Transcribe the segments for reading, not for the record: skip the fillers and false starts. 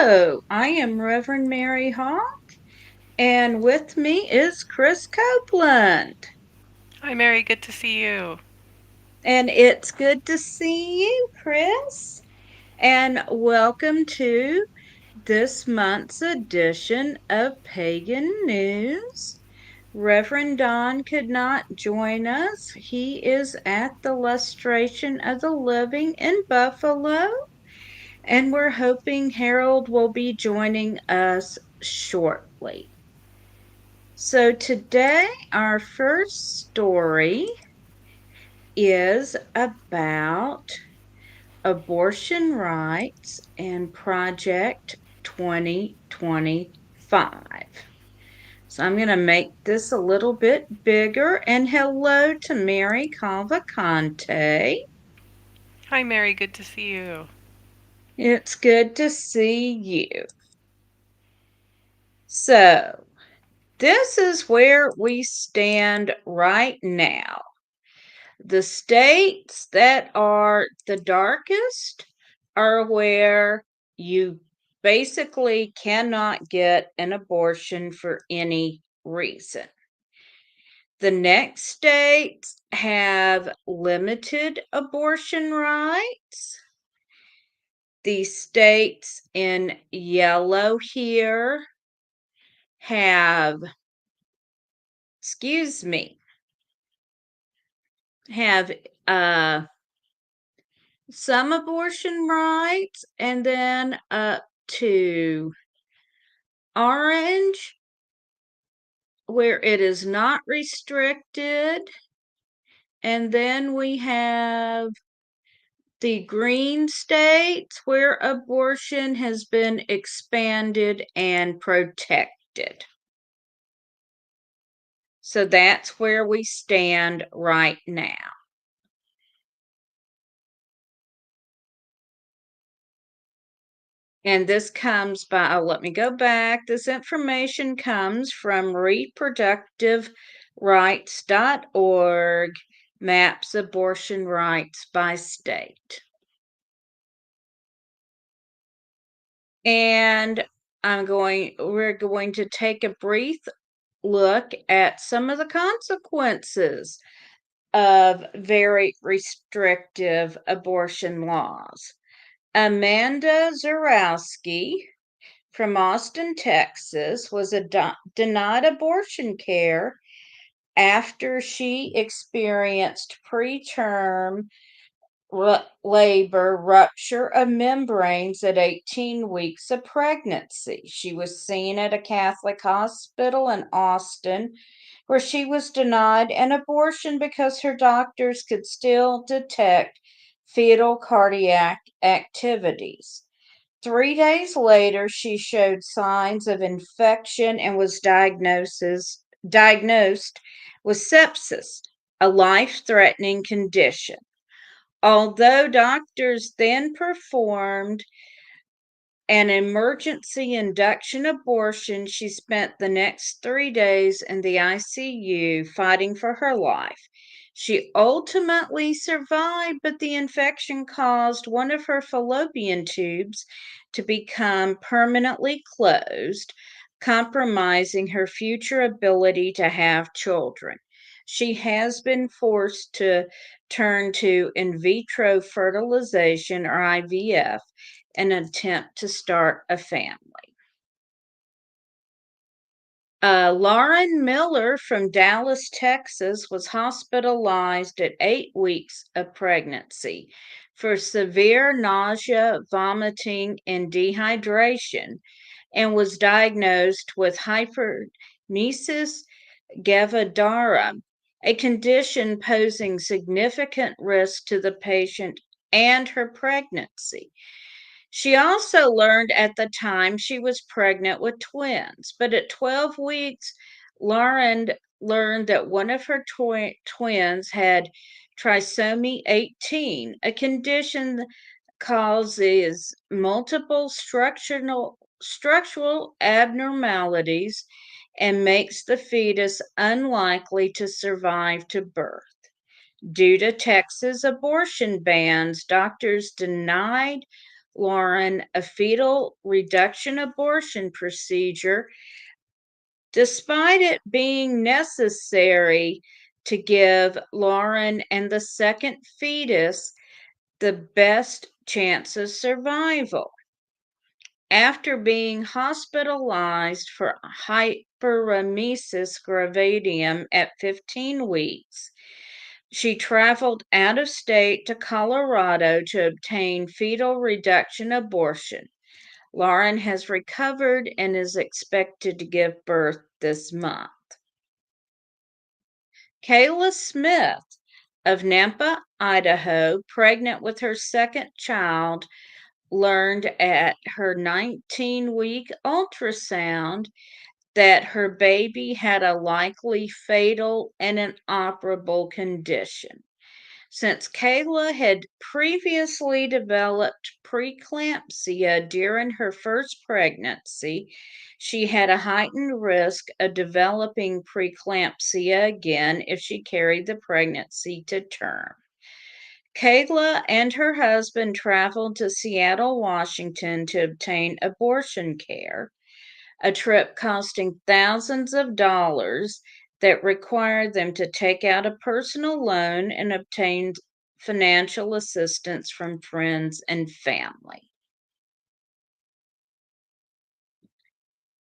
Hello, I am Reverend Mary Hawk, and with me is Krys Copeland. Hi, Mary. Good to see you. And it's good to see you, Krys. And welcome to this month's edition of Pagan News. Reverend Don could not join us. He is at the Lustration of the Living in Buffalo, and we're hoping Harold will be joining us shortly. So, today, our first story is about abortion rights and Project 2025. So, I'm going to make this a little bit bigger. And hello to Mary Cavalcante. Hi, Mary. Good to see you. It's good to see you. So, this is where we stand right now. The states that are the darkest are where you basically cannot get an abortion for any reason. The next states have limited abortion rights. The states in yellow here have, excuse me, have some abortion rights, and then up to orange, where it is not restricted. And then we have the green states where abortion has been expanded and protected. So that's where we stand right now. And this comes by, oh, let me go back. This information comes from reproductiverights.org, maps abortion rights by state. And we're going to take a brief look at some of the consequences of very restrictive abortion laws. Amanda Zarowski from Austin, Texas, was denied abortion care after she experienced preterm labor rupture of membranes at 18 weeks of pregnancy. She was seen at a Catholic hospital in Austin where she was denied an abortion because her doctors could still detect fetal cardiac activities. 3 days later, she showed signs of infection and was diagnosed with sepsis, a life threatening condition. Although doctors then performed an emergency induction abortion, she spent the next 3 days in the ICU fighting for her life. She ultimately survived, but the infection caused one of her fallopian tubes to become permanently closed, compromising her future ability to have children. She has been forced to turn to in vitro fertilization, or IVF, an attempt to start a family. Lauren Miller from Dallas, Texas, was hospitalized at 8 weeks of pregnancy for severe nausea, vomiting, and dehydration, and was diagnosed with hyperemesis gravidarum, a condition posing significant risk to the patient and her pregnancy. She also learned at the time she was pregnant with twins, but at 12 weeks, Lauren learned that one of her twins had trisomy 18, a condition that causes multiple structural abnormalities and makes the fetus unlikely to survive to birth. Due to Texas abortion bans, doctors denied Lauren a fetal reduction abortion procedure, despite it being necessary to give Lauren and the second fetus the best chance of survival. After being hospitalized for hyperemesis gravidum at 15 weeks, she traveled out of state to Colorado to obtain fetal reduction abortion. Lauren has recovered and is expected to give birth this month. Kayla Smith of Nampa, Idaho, pregnant with her second child, learned at her 19-week ultrasound that her baby had a likely fatal and inoperable condition. Since Kayla had previously developed preeclampsia during her first pregnancy, she had a heightened risk of developing preeclampsia again if she carried the pregnancy to term. Kayla and her husband traveled to Seattle, Washington to obtain abortion care, a trip costing thousands of dollars that required them to take out a personal loan and obtain financial assistance from friends and family.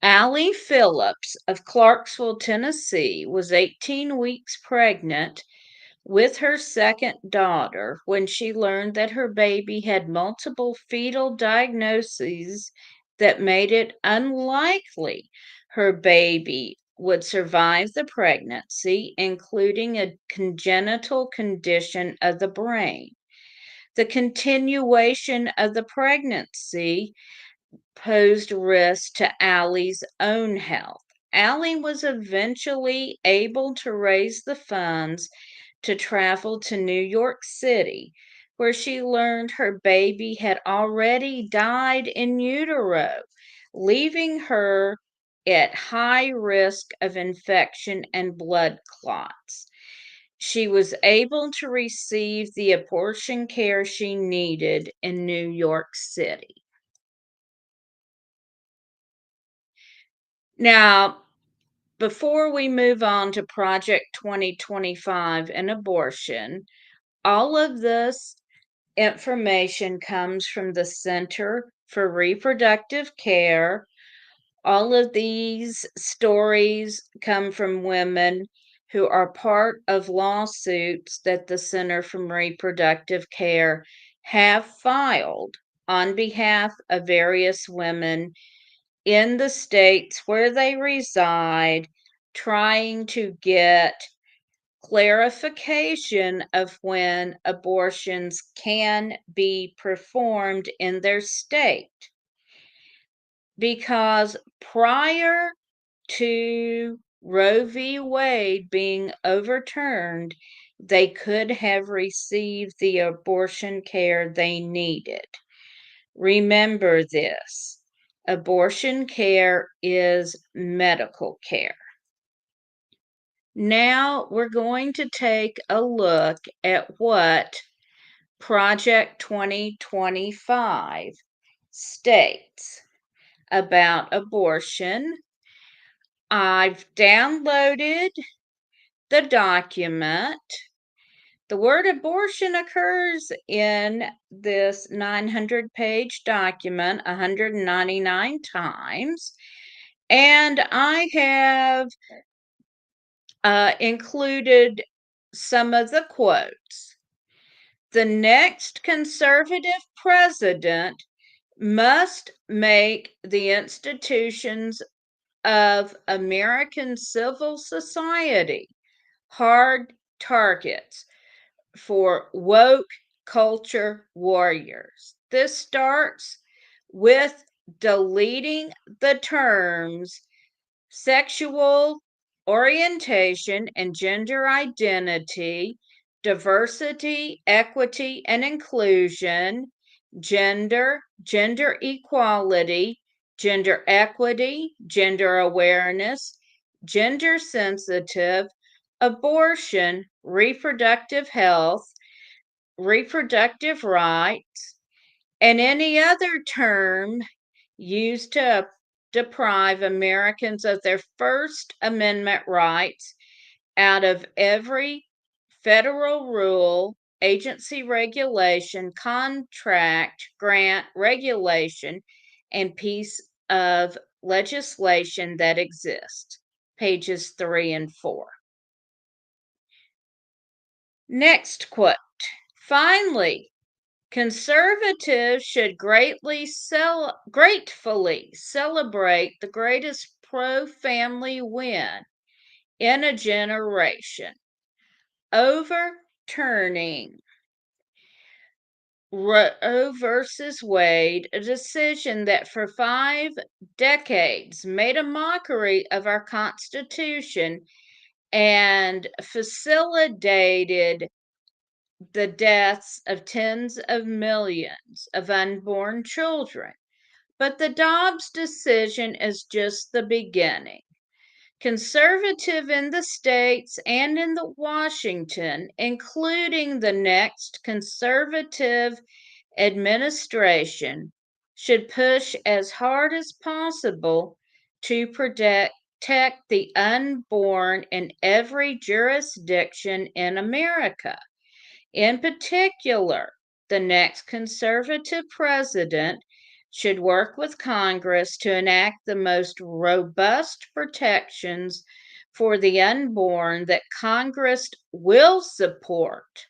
Allie Phillips of Clarksville, Tennessee, was 18 weeks pregnant with her second daughter when she learned that her baby had multiple fetal diagnoses that made it unlikely her baby would survive the pregnancy, including a congenital condition of the brain. The continuation of the pregnancy posed risk to Allie's own health. Allie was eventually able to raise the funds to travel to New York City, where she learned her baby had already died in utero, leaving her at high risk of infection and blood clots. She was able to receive the abortion care she needed in New York City. Now, before we move on to Project 2025 and abortion, all of this information comes from the Center for Reproductive Care. All of these stories come from women who are part of lawsuits that the Center for Reproductive Care have filed on behalf of various women in the states where they reside, trying to get clarification of when abortions can be performed in their state. Because prior to Roe v. Wade being overturned, they could have received the abortion care they needed. Remember this: abortion care is medical care. Now we're going to take a look at what Project 2025 states about abortion. I've downloaded the document. The word abortion occurs in this 900-page document 199 times, and I have included some of the quotes. The next conservative president must make the institutions of American civil society hard targets for woke culture warriors. This starts with deleting the terms sexual orientation and gender identity, diversity, equity, and inclusion, gender equality, gender equity, gender awareness, gender sensitive, abortion, reproductive health, reproductive rights, and any other term used to deprive Americans of their First Amendment rights out of every federal rule, agency regulation, contract, grant, regulation, and piece of legislation that exists. Pages 3 and 4. Next quote. Finally, conservatives should gratefully celebrate the greatest pro-family win in a generation, overturning Roe versus Wade, a decision that for 5 decades made a mockery of our Constitution and facilitated the deaths of tens of millions of unborn children. But the Dobbs decision is just the beginning. Conservative in the states and in the Washington, including the next conservative administration, should push as hard as possible to protect the unborn in every jurisdiction in America. In particular, the next conservative president should work with Congress to enact the most robust protections for the unborn that Congress will support,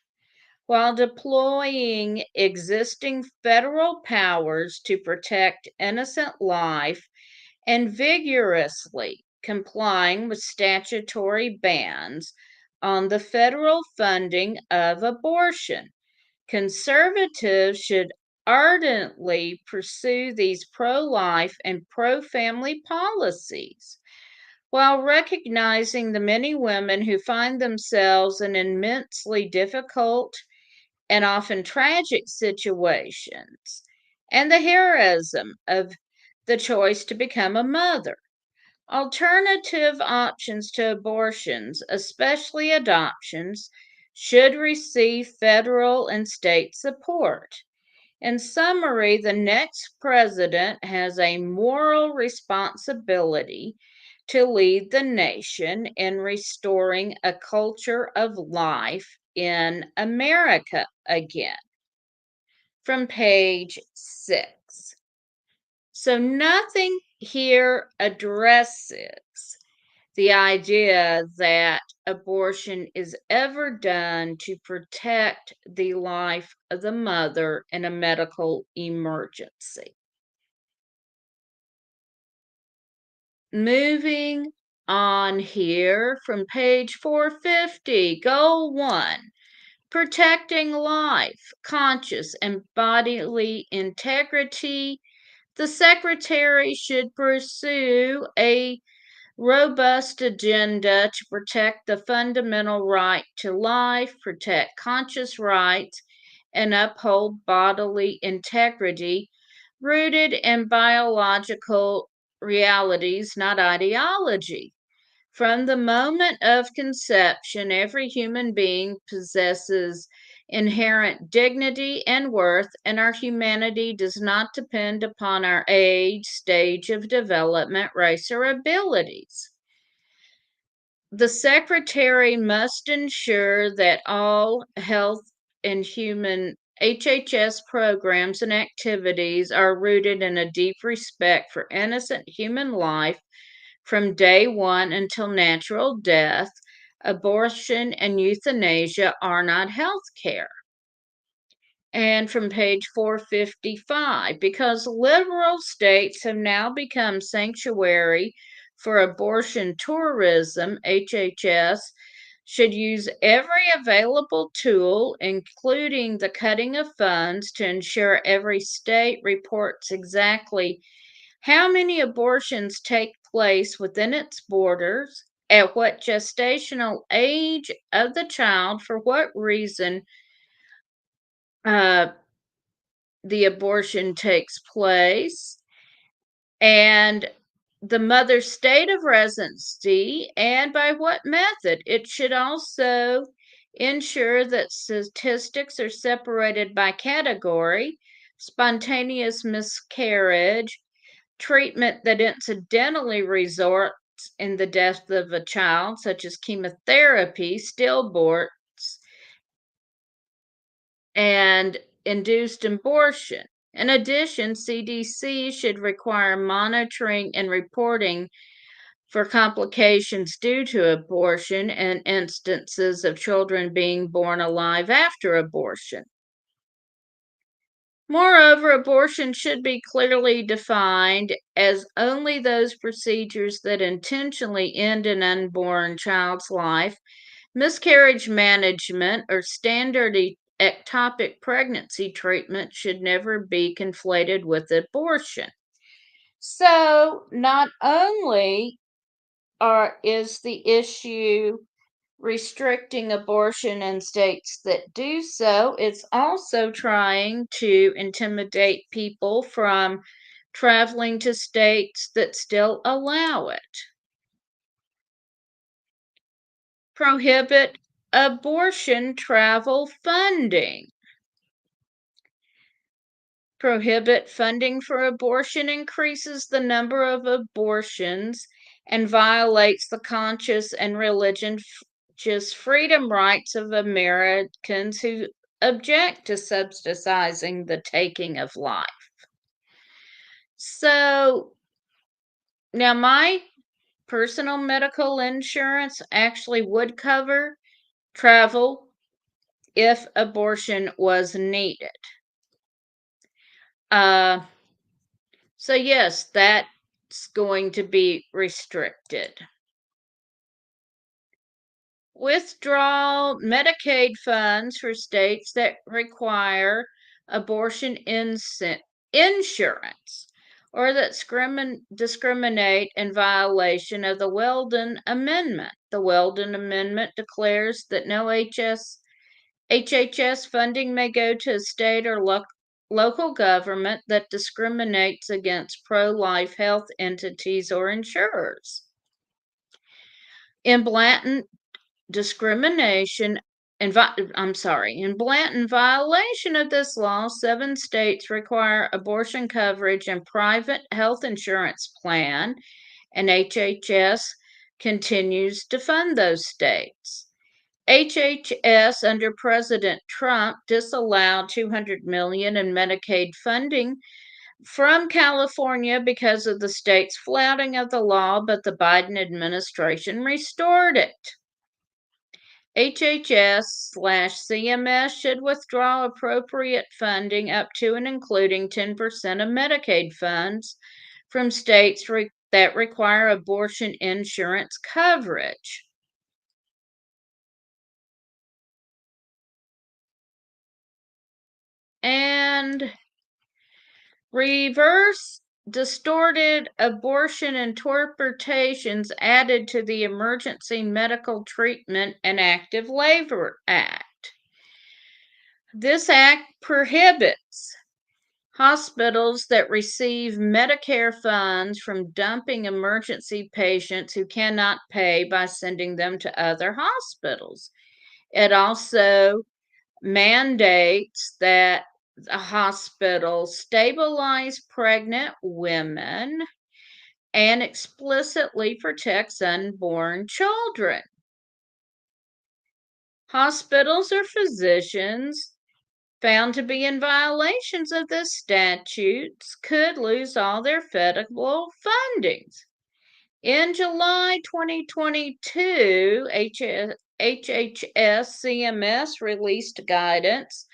while deploying existing federal powers to protect innocent life and vigorously complying with statutory bans on the federal funding of abortion. Conservatives should ardently pursue these pro life and pro family policies while recognizing the many women who find themselves in immensely difficult and often tragic situations, and the heroism of the choice to become a mother. Alternative options to abortions, especially adoptions, should receive federal and state support. In summary, the next president has a moral responsibility to lead the nation in restoring a culture of life in America again. From page 6. So, nothing here addresses the idea that abortion is ever done to protect the life of the mother in a medical emergency. Moving on here from page 450, goal 1. Protecting life, conscious, and bodily integrity. The Secretary should pursue a robust agenda to protect the fundamental right to life, protect conscious rights, and uphold bodily integrity rooted in biological realities, not ideology. From the moment of conception, every human being possesses inherent dignity and worth, and our humanity does not depend upon our age, stage of development, race, or abilities. The Secretary must ensure that all health and human HHS programs and activities are rooted in a deep respect for innocent human life from day one until natural death. Abortion and euthanasia are not health care. And from page 455, because liberal states have now become sanctuary for abortion tourism, HHS should use every available tool, including the cutting of funds, to ensure every state reports exactly how many abortions take place within its borders, at what gestational age of the child, for what reason uh, the abortion takes place, and the mother's state of residency and by what method. It should also ensure that statistics are separated by category spontaneous miscarriage, treatment that incidentally results in the death of a child, such as chemotherapy, stillbirths, and induced abortion. In addition, CDC should require monitoring and reporting for complications due to abortion and instances of children being born alive after abortion. Moreover, abortion should be clearly defined as only those procedures that intentionally end an unborn child's life. Miscarriage management or standard ectopic pregnancy treatment should never be conflated with abortion. So, not only is the issue restricting abortion in states that do so, it's also trying to intimidate people from traveling to states that still allow it. Prohibit abortion travel funding. Prohibit funding for abortion increases the number of abortions and violates the conscious and religious freedom rights of Americans who object to subsidizing the taking of life. So now my personal medical insurance actually would cover travel if abortion was needed. Uh, so yes, that's going to be restricted. Withdraw Medicaid funds for states that require abortion insurance or that discriminate in violation of the Weldon Amendment. The Weldon Amendment declares that no HHS funding may go to a state or local government that discriminates against pro-life health entities or insurers. In blatant discrimination, in blatant violation of this law, 7 states require abortion coverage and private health insurance plan, and HHS continues to fund those states. HHS under President Trump disallowed $200 million in Medicaid funding from California because of the state's flouting of the law, but the Biden administration restored it. HHS/CMS should withdraw appropriate funding up to and including 10% of Medicaid funds from states that require abortion insurance coverage. And reverse distorted abortion interpretations added to the Emergency Medical Treatment and Active Labor Act. This act prohibits hospitals that receive Medicare funds from dumping emergency patients who cannot pay by sending them to other hospitals. It also mandates that the hospital stabilize pregnant women and explicitly protects unborn children. Hospitals or physicians found to be in violations of this statutes could lose all their federal fundings. In July 2022, HHS CMS released guidance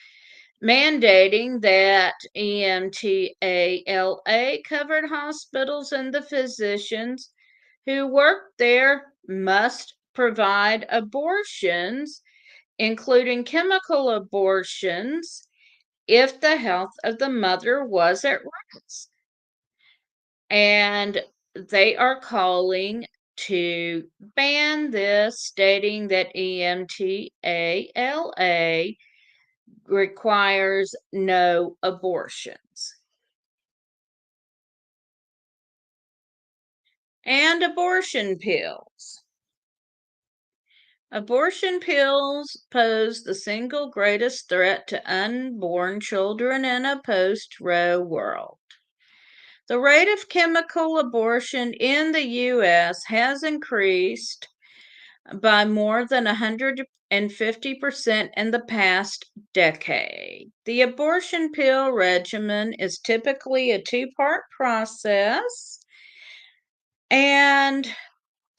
mandating that EMTALA covered hospitals and the physicians who work there must provide abortions, including chemical abortions, if the health of the mother was at risk. And they are calling to ban this, stating that EMTALA requires no abortions. And abortion pills. Abortion pills pose the single greatest threat to unborn children in a post-Roe world. The rate of chemical abortion in the U.S. has increased by more than 150% in the past decade. The abortion pill regimen is typically a two-part process, and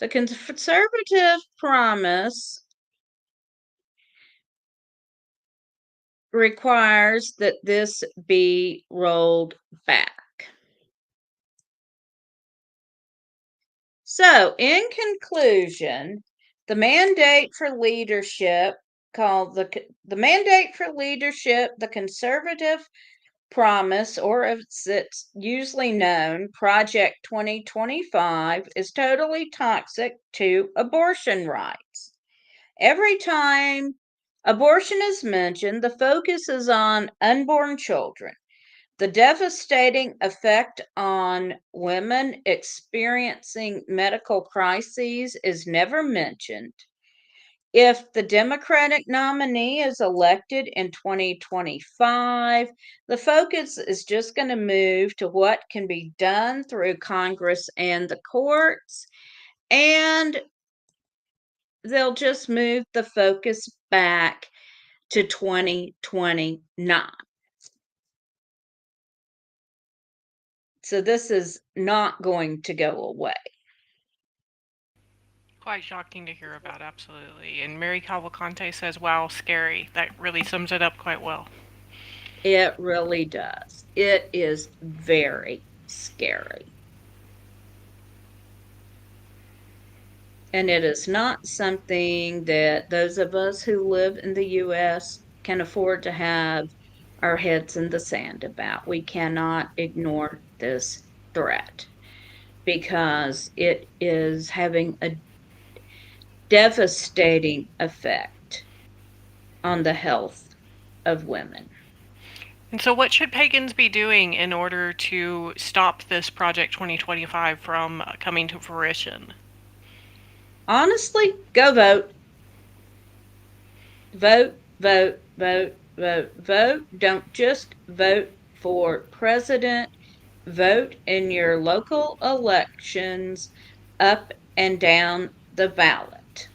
the conservative promise requires that this be rolled back. So, in conclusion, the mandate for leadership the conservative promise, or as it's usually known, Project 2025, is totally toxic to abortion rights. Every time abortion is mentioned, the focus is on unborn children. The devastating effect on women experiencing medical crises is never mentioned. If the Democratic nominee is elected in 2025, the focus is just going to move to what can be done through Congress and the courts, and they'll just move the focus back to 2029. So this is not going to go away. Quite shocking to hear about, absolutely. And Mary Cavalcante says, wow, scary. That really sums it up quite well. It really does. It is very scary. And it is not something that those of us who live in the U.S. can afford to have our heads in the sand about. We cannot ignore this threat because it is having a devastating effect on the health of women. And so, what should pagans be doing in order to stop this Project 2025 from coming to fruition? Honestly, go vote. Vote, vote, vote, vote, vote. Don't just vote for president. Vote in your local elections up and down the ballot.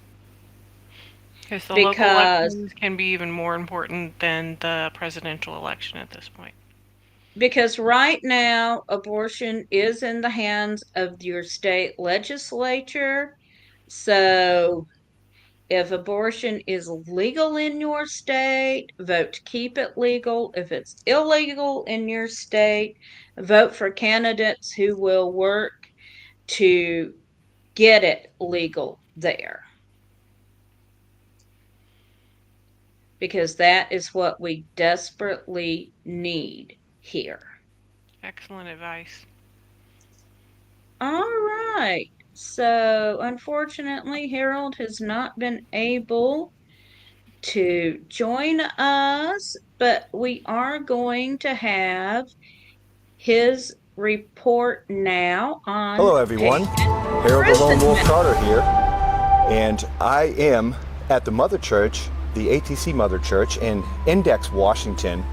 Because the local Because elections can be even more important than the presidential election at this point. because right now abortion is in the hands of your state legislature. So if abortion is legal in your state, vote to keep it legal. If it's illegal in your state, vote for candidates who will work to get it legal there. Because that is what we desperately need here. Excellent advice. All right. So, unfortunately, Harold has not been able to join us, but we are going to have his report now on Hello, everyone. Pagan Harold the Lone Wolf imprisonment. Carter here, and I am at the Mother Church, the ATC Mother Church in Index, Washington.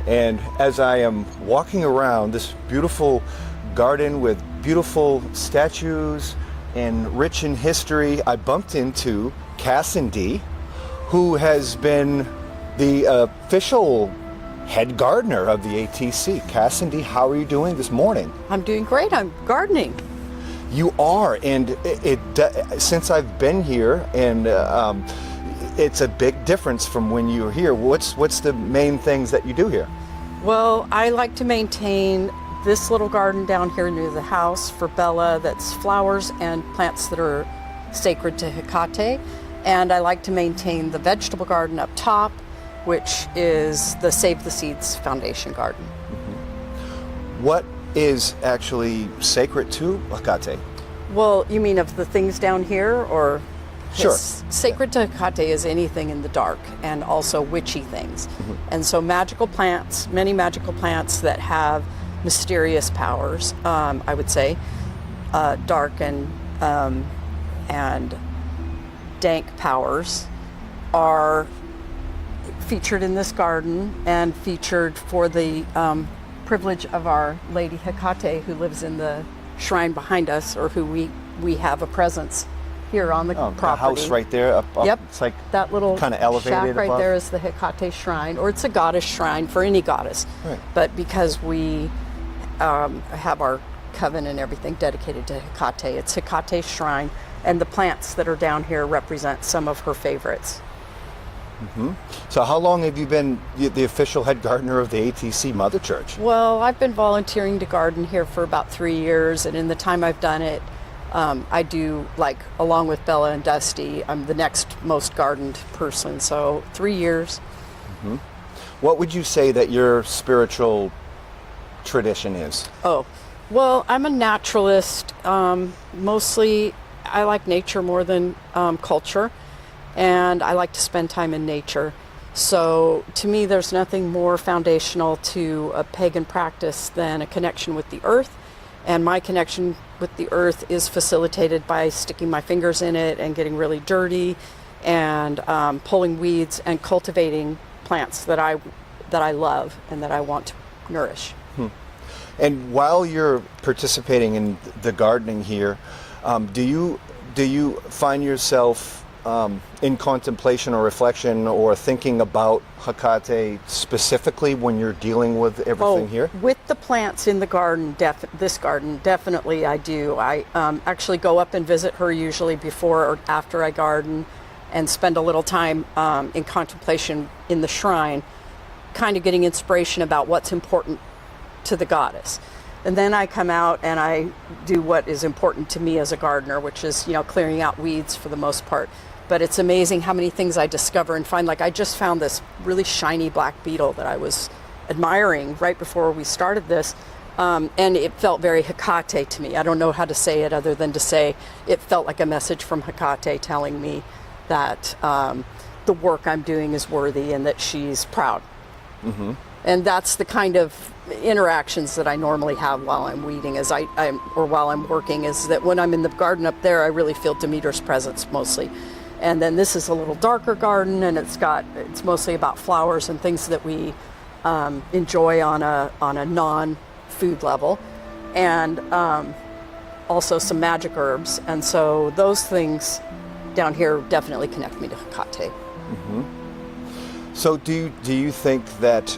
And as I am walking around this beautiful garden with beautiful statues and rich in history, I bumped into Cassidy, who has been the official head gardener of the ATC. Cassidy, how are you doing this morning? I'm doing great. I'm gardening. You are, and since I've been here, and it's a big difference from when you were here. What's the main things that you do here? Well, I like to maintain this little garden down here near the house for Bella that's flowers and plants that are sacred to Hecate. And I like to maintain the vegetable garden up top, which is the Save the Seeds Foundation garden. What is actually sacred to Hecate? Well, you mean of the things down here, or? Sure. Sacred to Hecate is anything in the dark, and also witchy things. And so magical plants, many magical plants that have mysterious powers, I would say, dark and dank powers are featured in this garden and featured for the privilege of Our Lady Hecate, who lives in the shrine behind us, or who we have a presence here on the property. The house right there. Up, Yep. It's like that little kind of elevated shack right above. there is the Hecate shrine, or it's a goddess shrine for any goddess. Right. But because we have our coven and everything dedicated to Hecate, it's Hecate's shrine, and the plants that are down here represent some of her favorites. So how long have you been the official head gardener of the ATC Mother Church? Well, I've been volunteering to garden here for about 3 years, and in the time I've done it, I do, like, along with Bella and Dusty, I'm the next most gardened person, so 3 years. What would you say that your spiritual tradition is? Oh, well, I'm a naturalist. Mostly, I like nature more than culture, and I like to spend time in nature. So to me, there's nothing more foundational to a pagan practice than a connection with the earth. And my connection with the earth is facilitated by sticking my fingers in it and getting really dirty and pulling weeds and cultivating plants that I love and that I want to nourish. And while you're participating in the gardening here, do you find yourself in contemplation or reflection or thinking about Hecate specifically when you're dealing with everything here? With the plants in the garden, this garden, definitely I do. I actually go up and visit her usually before or after I garden and spend a little time in contemplation in the shrine, kind of getting inspiration about what's important to the goddess. And then I come out and I do what is important to me as a gardener, which is, clearing out weeds for the most part. But it's amazing how many things I discover and find. Like, I just found this really shiny black beetle that I was admiring right before we started this. And it felt very Hecate to me. I don't know how to say it other than to say it felt like a message from Hecate telling me that the work I'm doing is worthy and that she's proud. And that's the kind of interactions that I normally have while I'm weeding, or while I'm working, is that when I'm in the garden up there, I really feel Demeter's presence mostly. And then this is a little darker garden, and it's mostly about flowers and things that we enjoy on a non-food level, and also some magic herbs. And so those things down here definitely connect me to Hecate. So do you think that,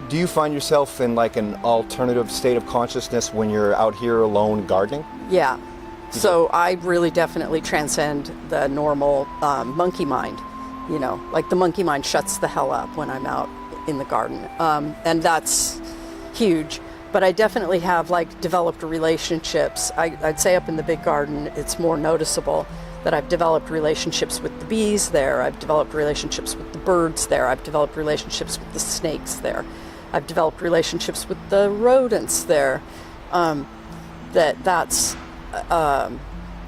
do you find yourself in like an alternative state of consciousness when you're out here alone gardening? Yeah. So I really definitely transcend the normal monkey mind. Like the monkey mind shuts the hell up when I'm out in the garden. And that's huge. But I definitely have developed relationships. I'd say up in the big garden, it's more noticeable that I've developed relationships with the bees there. I've developed relationships with the birds there. I've developed relationships with the snakes there. I've developed relationships with the rodents there. That's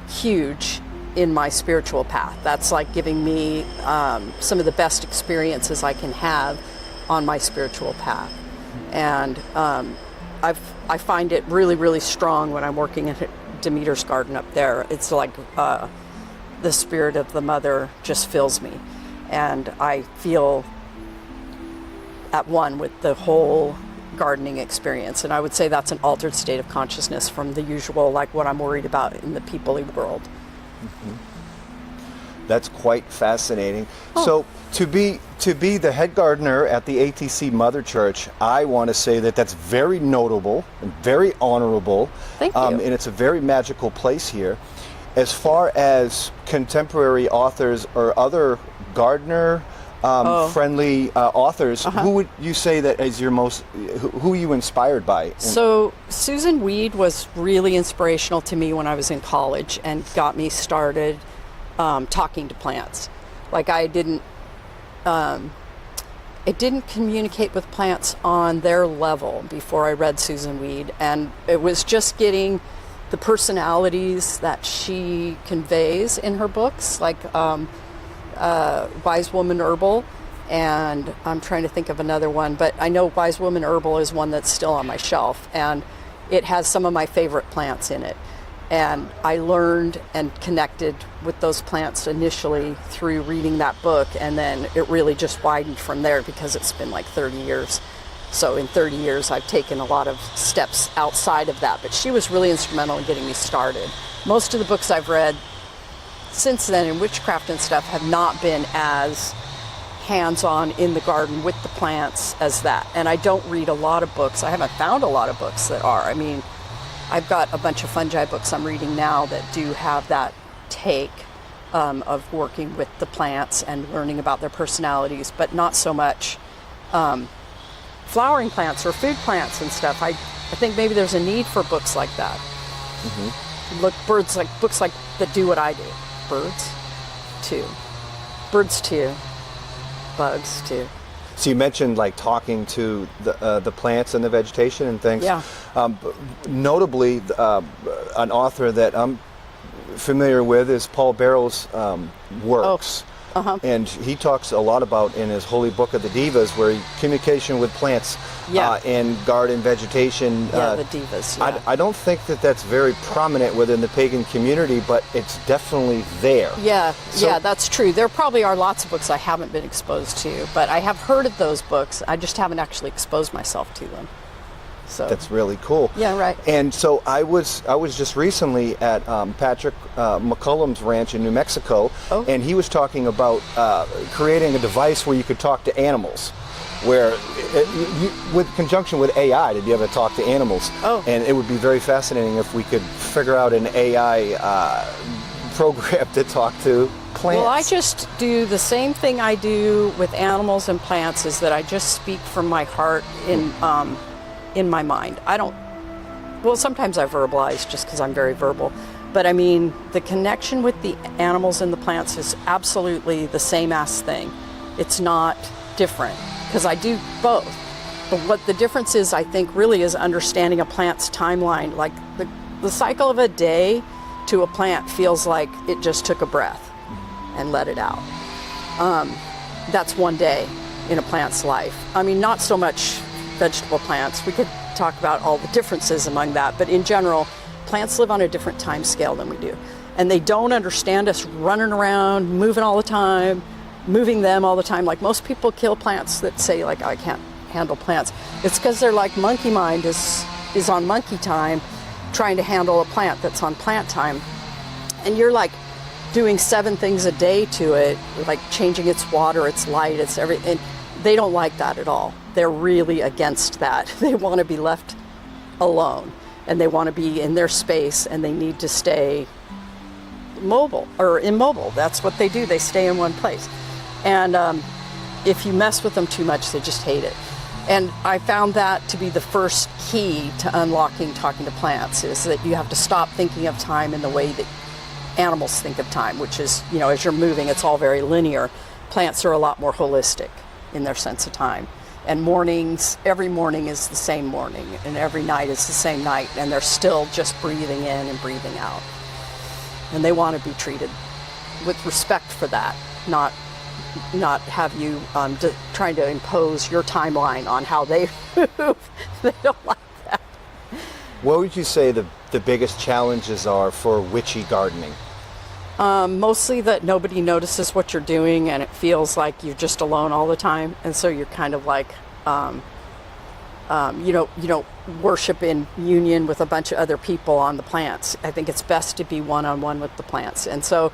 huge in my spiritual path. That's like giving me some of the best experiences I can have on my spiritual path. And I find it really, really strong when I'm working in Demeter's garden up there. It's like the spirit of the mother just fills me, and I feel at one with the whole gardening experience. And I would say that's an altered state of consciousness from the usual, like what I'm worried about in the people-y world. That's quite fascinating. So to be the head gardener at the ATC Mother Church, I want to say that that's very notable and very honorable. Thank you. And it's a very magical place here. As far as contemporary authors or other gardener friendly authors, who would you say that is your most, who are you inspired by? So Susan Weed was really inspirational to me when I was in college and got me started talking to plants. Like I didn't communicate with plants on their level before I read Susan Weed, and it was just getting the personalities that she conveys in her books, like Wise Woman Herbal, and I'm trying to think of another one, but I know Wise Woman Herbal is one that's still on my shelf, and it has some of my favorite plants in it. And I learned and connected with those plants initially through reading that book, and then it really just widened from there because it's been like 30 years. So in 30 years, I've taken a lot of steps outside of that, but she was really instrumental in getting me started. Most of the books I've read since then in witchcraft and stuff have not been as hands-on in the garden with the plants as that. And I don't read a lot of books. I haven't found a lot of books that are. I mean, I've got a bunch of fungi books I'm reading now that do have that take of working with the plants and learning about their personalities, but not so much flowering plants or food plants and stuff. I think maybe there's a need for books like that. Mm-hmm. Look, books like that do what I do. Birds too. Bugs too. So you mentioned like talking to the plants and the vegetation and things. Yeah. Notably, an author that I'm familiar with is Paul Barrow's works. And he talks a lot about in his Holy Book of the Divas, where communication with plants and garden vegetation. The Divas. Yeah. I don't think that that's very prominent within the pagan community, but it's definitely there. Yeah, that's true. There probably are lots of books I haven't been exposed to, but I have heard of those books. I just haven't actually exposed myself to them. So that's really cool. Yeah, right. And so I was just recently at Patrick McCullum's ranch in New Mexico, and he was talking about creating a device where you could talk to animals, where with conjunction with AI to be able to talk to animals. And it would be very fascinating if we could figure out an AI program to talk to plants. Well, I just do the same thing I do with animals and plants, is that I just speak from my heart in my mind. Sometimes I verbalize just because I'm very verbal, but I mean, the connection with the animals and the plants is absolutely the same ass thing. It's not different, because I do both. But what the difference is, I think, really is understanding a plant's timeline. Like the cycle of a day to a plant feels like it just took a breath and let it out. That's one day in a plant's life. I mean, not so much vegetable plants. We could talk about all the differences among that, but in general, plants live on a different time scale than we do. And they don't understand us running around, moving all the time, moving them all the time. Like most people kill plants that say, like, I can't handle plants. It's because they're like, monkey mind is on monkey time, trying to handle a plant that's on plant time. And you're like doing 7 things a day to it, like changing its water, its light, its everything. They don't like that at all. They're really against that. They want to be left alone, and they want to be in their space, and they need to stay mobile or immobile. That's what they do. They stay in one place. And if you mess with them too much, they just hate it. And I found that to be the first key to unlocking talking to plants, is that you have to stop thinking of time in the way that animals think of time, which is, as you're moving, it's all very linear. Plants are a lot more holistic in their sense of time. And every morning is the same morning, and every night is the same night, and they're still just breathing in and breathing out. And they want to be treated with respect for that, not have you trying to impose your timeline on how they move. They don't like that. What would you say the biggest challenges are for witchy gardening? Mostly that nobody notices what you're doing, and it feels like you're just alone all the time, and so you're kind of like, you don't worship in union with a bunch of other people on the plants. I think it's best to be one-on-one with the plants, and so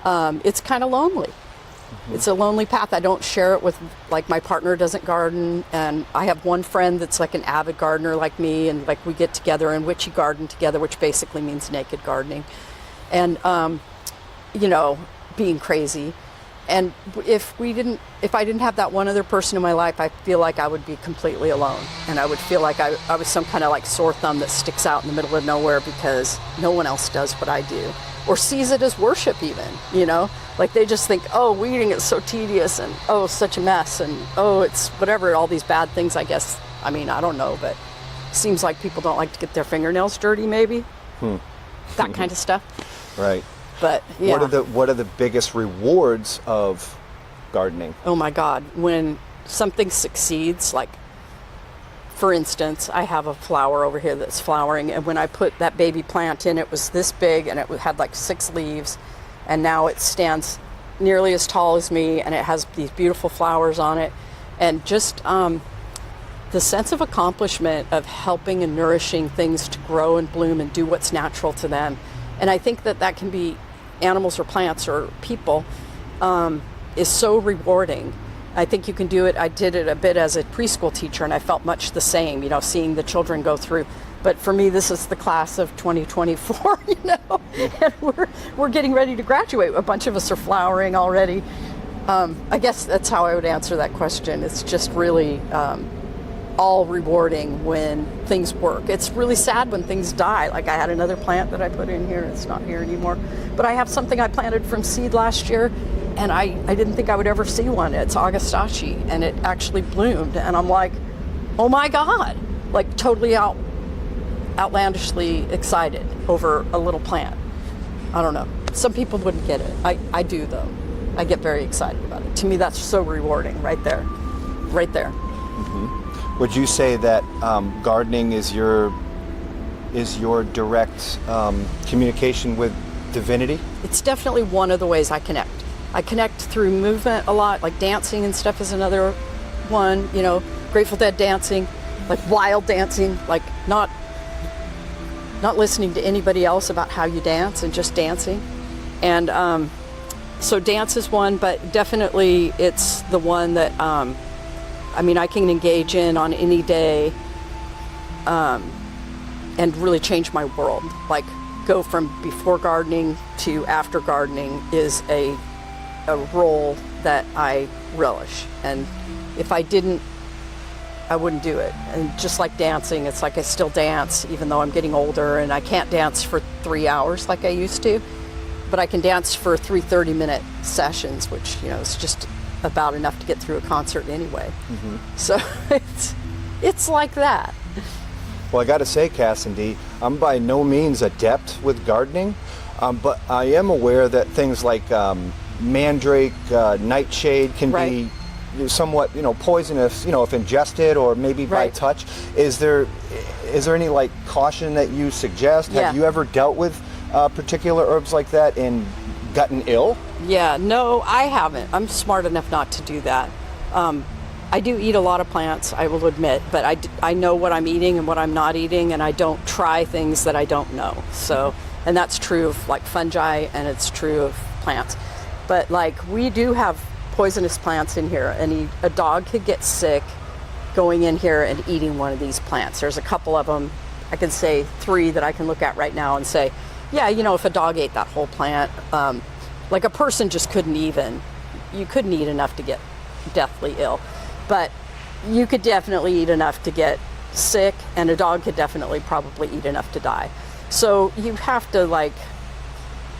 it's kind of lonely. Mm-hmm. It's a lonely path. I don't share it with, like, my partner doesn't garden, and I have one friend that's like an avid gardener like me, and like we get together and witchy garden together, which basically means naked gardening, and being crazy. And if I didn't have that one other person in my life, I feel like I would be completely alone, and I would feel like I was some kind of like sore thumb that sticks out in the middle of nowhere because no one else does what I do, or sees it as worship even, like they just think, oh, weeding is so tedious, and oh, such a mess, and oh, it's whatever, all these bad things, I guess. I mean, I don't know, but it seems like people don't like to get their fingernails dirty, maybe. That kind of stuff. Right. But yeah. What are the biggest rewards of gardening? Oh my God, when something succeeds, like for instance, I have a flower over here that's flowering, and when I put that baby plant in, it was this big, and it had like 6 leaves, and now it stands nearly as tall as me, and it has these beautiful flowers on it. And just the sense of accomplishment of helping and nourishing things to grow and bloom and do what's natural to them. And I think that can be animals or plants or people, is so rewarding. I think you can do it. I did it a bit as a preschool teacher, and I felt much the same, seeing the children go through. But for me, this is the class of 2024, and we're getting ready to graduate. A bunch of us are flowering already. I guess that's how I would answer that question. It's just really all rewarding when things work. It's really sad when things die. Like I had another plant that I put in here. It's not here anymore. But I have something I planted from seed last year, and I didn't think I would ever see one. It's Augustaceae, and it actually bloomed. And I'm like, oh my God, like totally outlandishly excited over a little plant. I don't know. Some people wouldn't get it. I do, though. I get very excited about it. To me, that's so rewarding right there. Right there. Mm-hmm. Would you say that gardening is your direct communication with divinity? It's definitely one of the ways I connect. I connect through movement a lot, like dancing and stuff is another one, Grateful Dead dancing, like wild dancing, like not listening to anybody else about how you dance and just dancing. And so dance is one, but definitely it's the one that I can engage in on any day and really change my world. Like go from before gardening to after gardening is a role that I relish. And if I didn't, I wouldn't do it. And just like dancing, it's like I still dance even though I'm getting older, and I can't dance for 3 hours like I used to, but I can dance for 3 30-minute sessions, which is just about enough to get through a concert anyway. Mm-hmm. So it's like that. Well, I got to say, Cassidy, I'm by no means adept with gardening, but I am aware that things like mandrake, nightshade can be somewhat, poisonous, if ingested or maybe by touch. Is there any like caution that you suggest? Yeah. Have you ever dealt with particular herbs like that and gotten ill? Yeah, no, I haven't. I'm smart enough not to do that. I do eat a lot of plants, I will admit, but I know what I'm eating and what I'm not eating, and I don't try things that I don't know. So, and that's true of like fungi, and it's true of plants. But like we do have poisonous plants in here, and a dog could get sick going in here and eating one of these plants. There's a couple of them, I can say 3 that I can look at right now and say, yeah, if a dog ate that whole plant, like a person just couldn't eat enough to get deathly ill. But you could definitely eat enough to get sick, and a dog could definitely probably eat enough to die. So you have to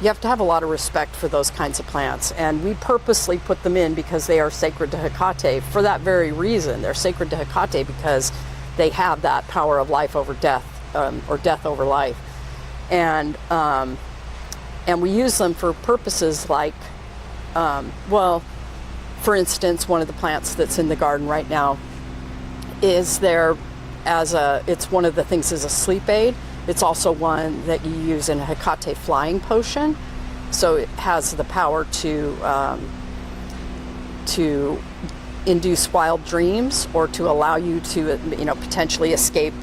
have a lot of respect for those kinds of plants, and we purposely put them in because they are sacred to Hecate for that very reason. They're sacred to Hecate because they have that power of life over death, or death over life. And we use them for purposes like, for instance, one of the plants that's in the garden right now is there it's one of the things as a sleep aid. It's also one that you use in a Hecate flying potion. So it has the power to induce wild dreams, or to allow you to, potentially escape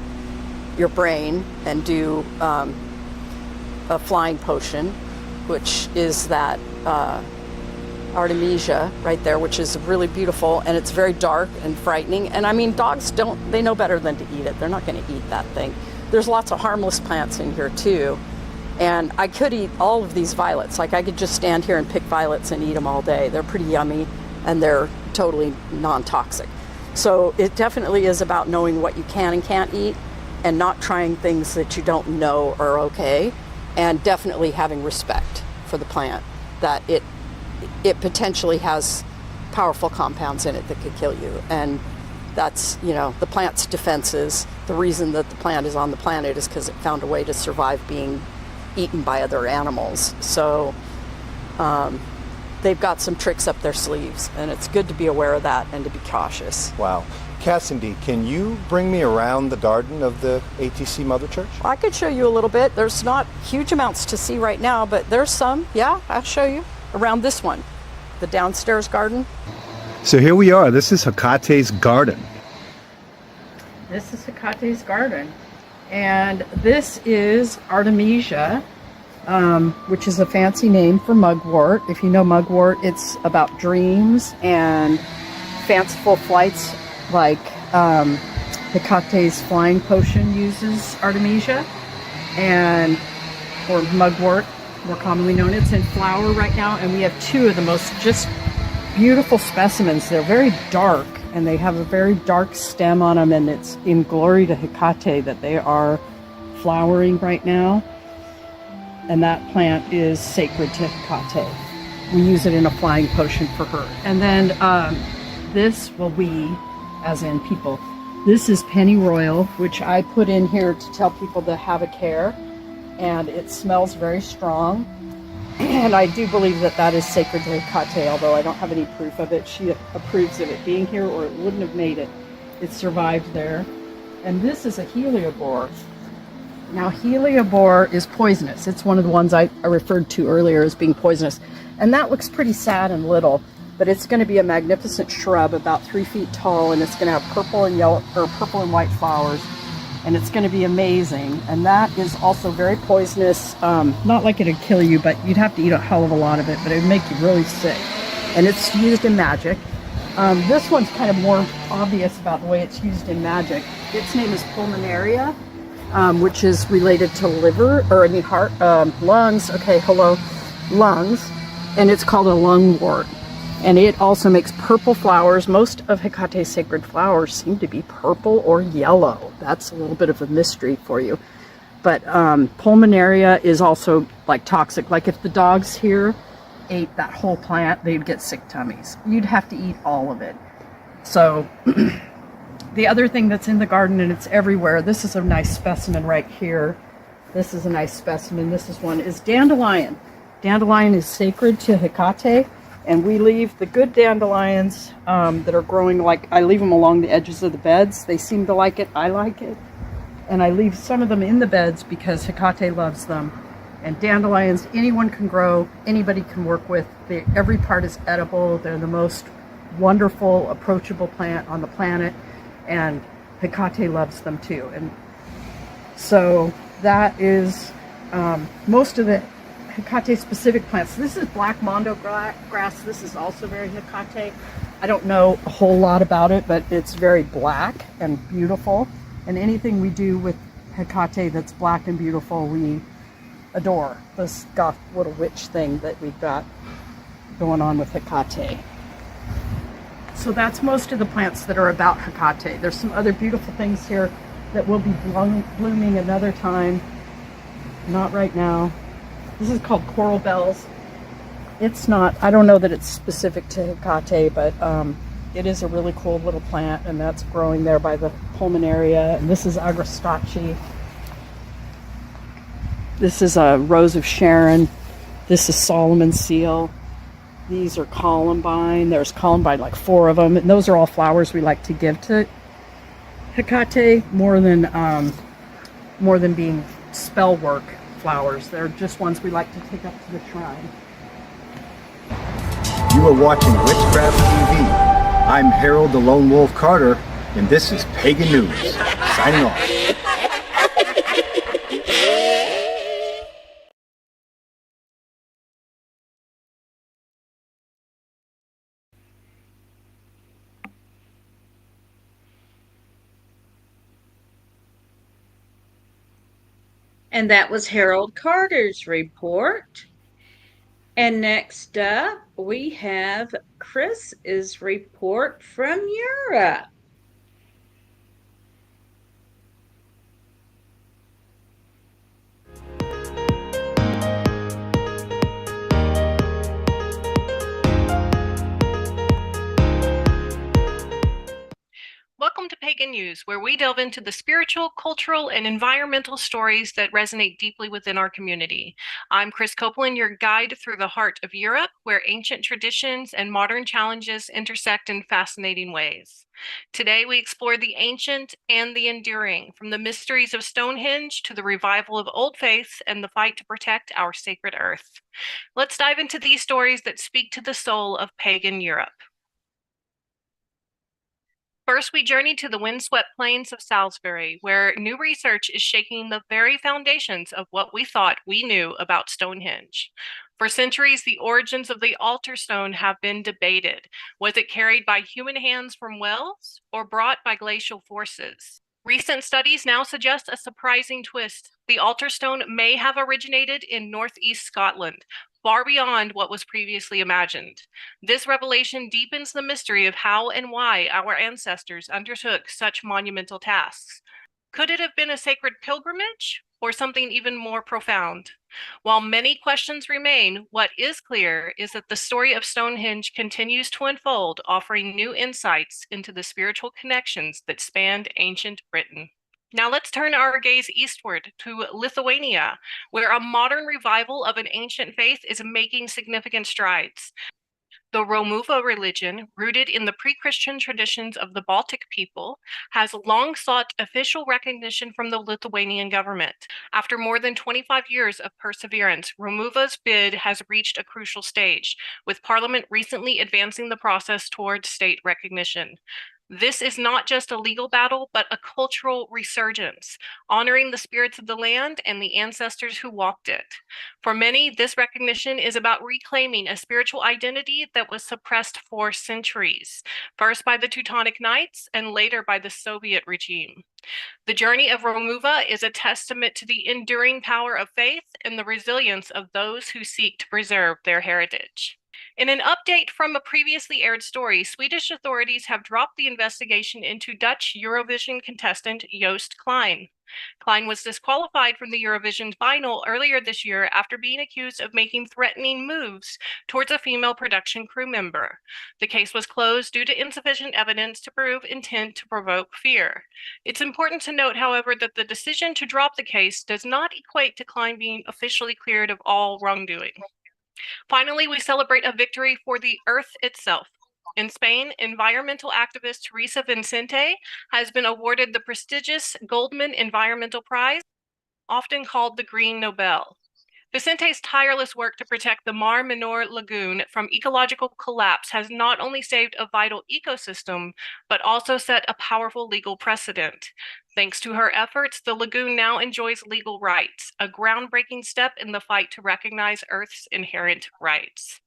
your brain and do a flying potion, which is that Artemisia right there, which is really beautiful, and it's very dark and frightening. And dogs they know better than to eat it. They're not going to eat that thing. There's lots of harmless plants in here too. And I could eat all of these violets. Like I could just stand here and pick violets and eat them all day. They're pretty yummy, and they're totally non-toxic. So it definitely is about knowing what you can and can't eat, and not trying things that you don't know are okay, and definitely having respect for the plant, that it potentially has powerful compounds in it that could kill you. And that's, the plant's defenses. The reason that the plant is on the planet is because it found a way to survive being eaten by other animals. So they've got some tricks up their sleeves, and it's good to be aware of that and to be cautious. Wow. Cassidy, can you bring me around the garden of the ATC Mother Church? I could show you a little bit. There's not huge amounts to see right now, but there's some. Yeah, I'll show you around this one, the downstairs garden. So here we are. This is Hecate's garden. This is Hecate's garden, and this is Artemisia, which is a fancy name for mugwort. If you know mugwort, it's about dreams and fanciful flights, like Hecate's flying potion uses Artemisia, and or mugwort, more commonly known. It's in flower right now, and we have two of the most just beautiful specimens. They're very dark, and they have a very dark stem on them, and it's in glory to Hecate that they are flowering right now. And that plant is sacred to Hecate. We use it in a flying potion for her. And then this, well, we, as in people, this is pennyroyal, which I put in here to tell people to have a care. And it smells very strong. And I do believe that that is sacred to Hecate, although I don't have any proof of it. She approves of it being here, or it wouldn't have made it. It survived there. And this is a hellebore. Now, hellebore is poisonous. It's one of the ones I referred to earlier as being poisonous. And that looks pretty sad and little, but it's going to be a magnificent shrub about 3 feet tall, and it's going to have purple and yellow, or purple and white flowers, and it's going to be amazing. And that is also very poisonous. Not like it'd kill you, but you'd have to eat a hell of a lot of it, but it would make you really sick. And it's used in magic. This one's kind of more obvious about the way it's used in magic. Its name is pulmonaria. Which is related to liver, or I mean heart, lungs. Okay, hello, lungs. And it's called a lungwort. And it also makes purple flowers. Most of Hecate's sacred flowers seem to be purple or yellow. That's a little bit of a mystery for you. But pulmonaria is also like toxic. Like if the dogs here ate that whole plant, they'd get sick tummies. You'd have to eat all of it. So the other thing that's in the garden, and it's everywhere, this is a nice specimen right here. This is a nice specimen. This is one, is dandelion. Dandelion is sacred to Hecate, and we leave the good dandelions that are growing, like I leave them along the edges of the beds. They seem to like it. I like it. And I leave some of them in the beds because Hecate loves them. And dandelions, anyone can grow, anybody can work with. Every part is edible. They're the most wonderful, approachable plant on the planet. And Hecate loves them too. And so that is most of the Hecate specific plants. This is black mondo grass. This is also very Hecate. I don't know a whole lot about it, but it's very black and beautiful. And anything we do with Hecate that's black and beautiful, we adore. This goth little witch thing that we've got going on with Hecate. So that's most of the plants that are about Hecate. There's some other beautiful things here that will be blooming another time. Not right now. This is called coral bells. It's not, I don't know that it's specific to Hecate, but it is a really cool little plant, and that's growing there by the pulmonaria. And this is agrestacci. This is a rose of Sharon. This is Solomon's seal. These are columbine. There's columbine, like 4 of them. And those are all flowers we like to give to Hecate more than being spell work flowers. They're just ones we like to take up to the shrine. You are watching Witchcraft TV. I'm Harold the Lone Wolf Carter, and this is Pagan News. Signing off. And that was Harold Carter's report. And next up, we have Krys's report from Europe. Welcome to Pagan continues, where we delve into the spiritual, cultural, and environmental stories that resonate deeply within our community. I'm Krys Copeland, your guide through the heart of Europe, where ancient traditions and modern challenges intersect in fascinating ways. Today, we explore the ancient and the enduring, from the mysteries of Stonehenge to the revival of old faiths and the fight to protect our sacred earth. Let's dive into these stories that speak to the soul of pagan Europe. First, we journey to the windswept plains of Salisbury, where new research is shaking the very foundations of what we thought we knew about Stonehenge. For centuries, the origins of the altar stone have been debated. Was it carried by human hands from wells or brought by glacial forces? Recent studies now suggest a surprising twist. The altar stone may have originated in northeast Scotland, far beyond what was previously imagined. This revelation deepens the mystery of how and why our ancestors undertook such monumental tasks. Could it have been a sacred pilgrimage or something even more profound? While many questions remain, what is clear is that the story of Stonehenge continues to unfold, offering new insights into the spiritual connections that spanned ancient Britain. Now let's turn our gaze eastward to Lithuania, where a modern revival of an ancient faith is making significant strides. The Romuva religion, rooted in the pre-Christian traditions of the Baltic people, has long sought official recognition from the Lithuanian government. After more than 25 years of perseverance, Romuva's bid has reached a crucial stage, with Parliament recently advancing the process towards state recognition. This is not just a legal battle, but a cultural resurgence, honoring the spirits of the land and the ancestors who walked it. For many, this recognition is about reclaiming a spiritual identity that was suppressed for centuries, first by the Teutonic Knights and later by the Soviet regime. The journey of Romuva is a testament to the enduring power of faith and the resilience of those who seek to preserve their heritage. In an update from a previously aired story, Swedish authorities have dropped the investigation into Dutch Eurovision contestant Joost Klein. Klein was disqualified from the Eurovision final earlier this year after being accused of making threatening moves towards a female production crew member. The case was closed due to insufficient evidence to prove intent to provoke fear. It's important to note, however, that the decision to drop the case does not equate to Klein being officially cleared of all wrongdoing. Finally, we celebrate a victory for the Earth itself. In Spain, environmental activist Teresa Vicente has been awarded the prestigious Goldman Environmental Prize, often called the Green Nobel. Vicente's tireless work to protect the Mar Menor lagoon from ecological collapse has not only saved a vital ecosystem, but also set a powerful legal precedent. Thanks to her efforts, the lagoon now enjoys legal rights, a groundbreaking step in the fight to recognize Earth's inherent rights.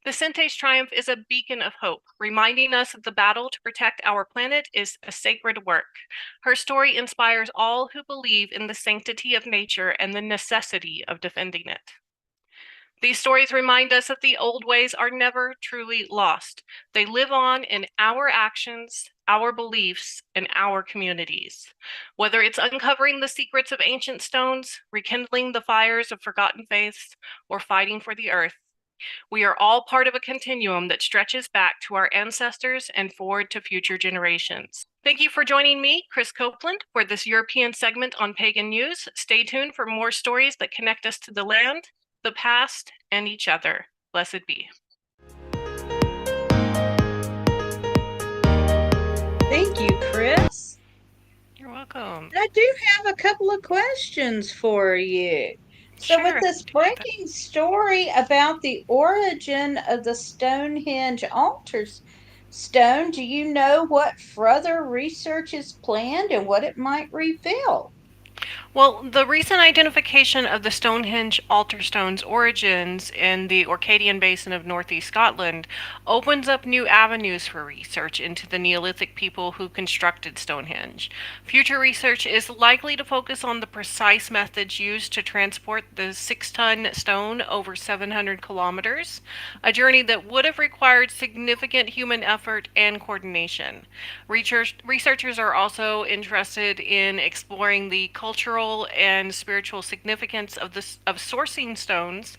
Vicente's triumph is a beacon of hope, reminding us that the battle to protect our planet is a sacred work. Her story inspires all who believe in the sanctity of nature and the necessity of defending it. These stories remind us that the old ways are never truly lost. They live on in our actions, our beliefs, and our communities. Whether it's uncovering the secrets of ancient stones, rekindling the fires of forgotten faiths, or fighting for the earth, we are all part of a continuum that stretches back to our ancestors and forward to future generations. Thank you for joining me, Krys Copeland, for this European segment on Pagan News. Stay tuned for more stories that connect us to the land, the past, and each other. Blessed be. Thank you, Krys. You're welcome. I do have a couple of questions for you. So, Sure. with this breaking story about the origin of the Stonehenge altar stone, do you know what further research is planned and what it might reveal? Well, the recent identification of the Stonehenge altar stone's origins in the Orcadian Basin of northeast Scotland opens up new avenues for research into the Neolithic people who constructed Stonehenge. Future research is likely to focus on the precise methods used to transport the 6-ton stone over 700 kilometers, a journey that would have required significant human effort and coordination. Researchers are also interested in exploring the cultural cultural and spiritual significance of sourcing stones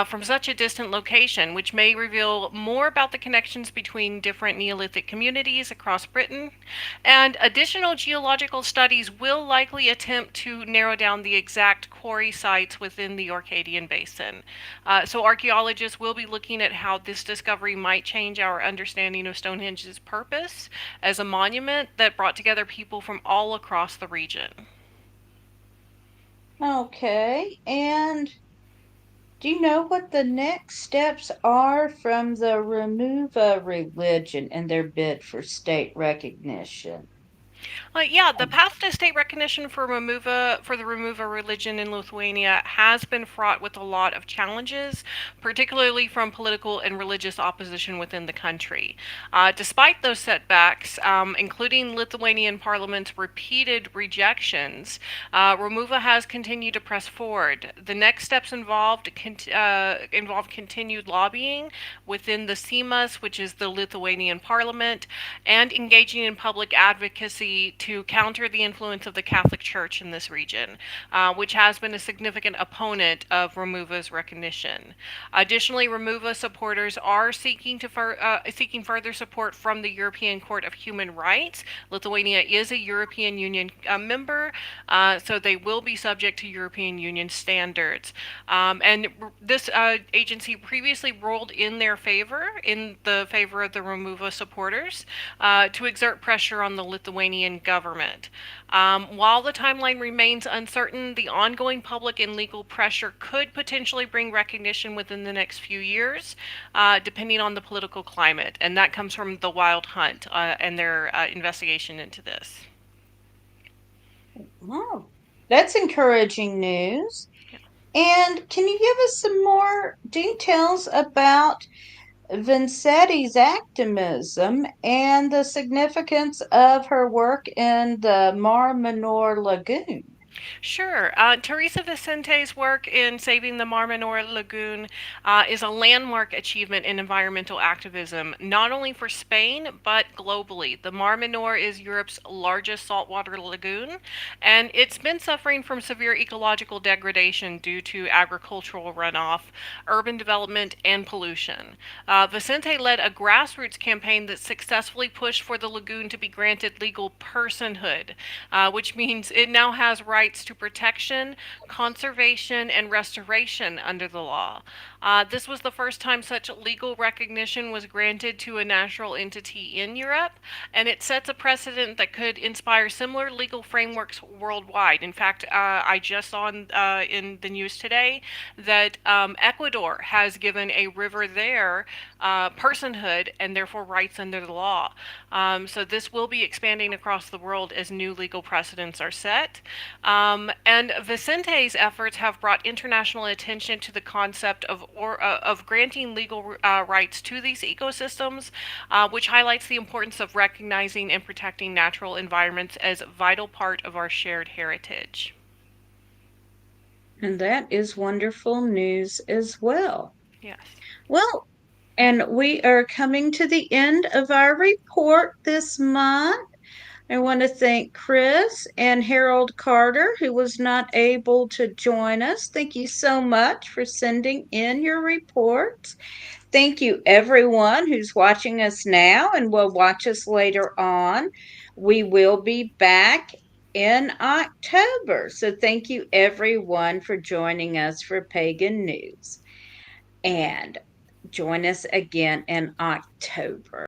from such a distant location, which may reveal more about the connections between different Neolithic communities across Britain. And additional geological studies will likely attempt to narrow down the exact quarry sites within the Orcadian Basin. So archaeologists will be looking at how this discovery might change our understanding of Stonehenge's purpose as a monument that brought together people from all across the region. Okay, and do you know what the next steps are from the Remuva religion and their bid for state recognition? Yeah, the path to state recognition for the Remuva religion in Lithuania has been fraught with a lot of challenges, particularly from political and religious opposition within the country. Despite those setbacks, including Lithuanian Parliament's repeated rejections, Remuva has continued to press forward. The next steps involve continued lobbying within the Seimas, which is the Lithuanian Parliament, and engaging in public advocacy to counter the influence of the Catholic Church in this region, which has been a significant opponent of Remuva's recognition. Additionally, Remuva supporters are seeking further support from the European Court of Human Rights. Lithuania is a European Union member, so they will be subject to European Union standards. And this agency previously ruled in the favor of the Remuva supporters to exert pressure on the Lithuanian government. While the timeline remains uncertain, the ongoing public and legal pressure could potentially bring recognition within the next few years, depending on the political climate. And that comes from the Wild Hunt and their investigation into this. Oh, that's encouraging news. And can you give us some more details about Vincetti's activism and the significance of her work in the Mar Menor Lagoon? Sure. Teresa Vicente's work in saving the Mar Menor Lagoon is a landmark achievement in environmental activism, not only for Spain, but globally. The Mar Menor is Europe's largest saltwater lagoon, and it's been suffering from severe ecological degradation due to agricultural runoff, urban development, and pollution. Vicente led a grassroots campaign that successfully pushed for the lagoon to be granted legal personhood, which means it now has rights to protection, conservation, and restoration under the law. This was the first time such legal recognition was granted to a natural entity in Europe, and it sets a precedent that could inspire similar legal frameworks worldwide. In fact, I just saw in the news today that Ecuador has given a river there personhood and therefore rights under the law. So this will be expanding across the world as new legal precedents are set. And Vicente's efforts have brought international attention to the concept of granting legal rights to these ecosystems, which highlights the importance of recognizing and protecting natural environments as a vital part of our shared heritage. And that is wonderful news as well. Yes. Well, and we are coming to the end of our report this month. I want to thank Krys and Harold Carter, who was not able to join us. Thank you so much for sending in your reports. Thank you, everyone who's watching us now and will watch us later on. We will be back in October. So thank you, everyone, for joining us for Pagan News. And join us again in October.